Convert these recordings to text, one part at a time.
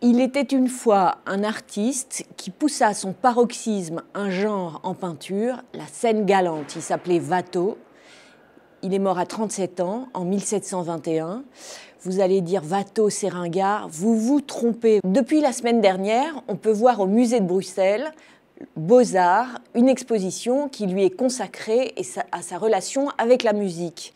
Il était une fois un artiste qui poussa à son paroxysme un genre en peinture, la scène galante. Il s'appelait Watteau. Il est mort à 37 ans, en 1721. Vous allez dire Watteau, c'est ringard. Vous vous trompez. Depuis la semaine dernière, on peut voir au musée de Bruxelles, Beaux-Arts, une exposition qui lui est consacrée à sa relation avec la musique.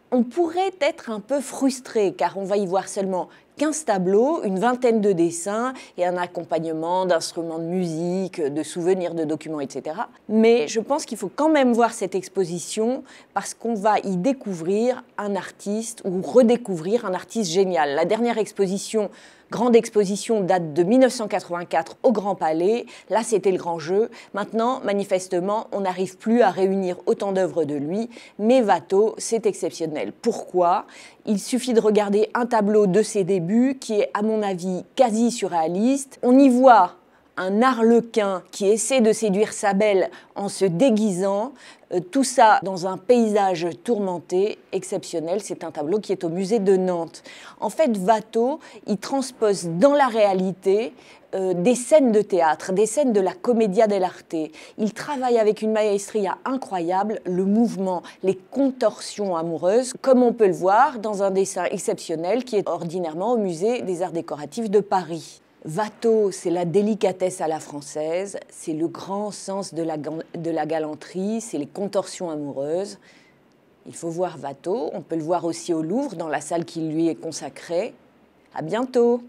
On pourrait être un peu frustré car on va y voir seulement 15 tableaux, une vingtaine de dessins et un accompagnement d'instruments de musique, de souvenirs, de documents, etc. Mais je pense qu'il faut quand même voir cette exposition parce qu'on va y découvrir un artiste ou redécouvrir un artiste génial. La dernière exposition, grande exposition, date de 1984 au Grand Palais. Là, c'était le grand jeu. Maintenant, manifestement, on n'arrive plus à réunir autant d'œuvres de lui. Mais Watteau, c'est exceptionnel. Pourquoi ? Il suffit de regarder un tableau de ses débuts qui est, à mon avis, quasi surréaliste. On y voit un arlequin qui essaie de séduire sa belle en se déguisant, tout ça dans un paysage tourmenté, exceptionnel. C'est un tableau qui est au musée de Nantes. En fait, Watteau, il transpose dans la réalité des scènes de théâtre, des scènes de la commedia dell'arte. Il travaille avec une maestria incroyable, le mouvement, les contorsions amoureuses, comme on peut le voir dans un dessin exceptionnel qui est ordinairement au musée des Arts décoratifs de Paris. Watteau, c'est la délicatesse à la française, c'est le grand sens de la galanterie, c'est les contorsions amoureuses. Il faut voir Watteau, on peut le voir aussi au Louvre, dans la salle qui lui est consacrée. À bientôt!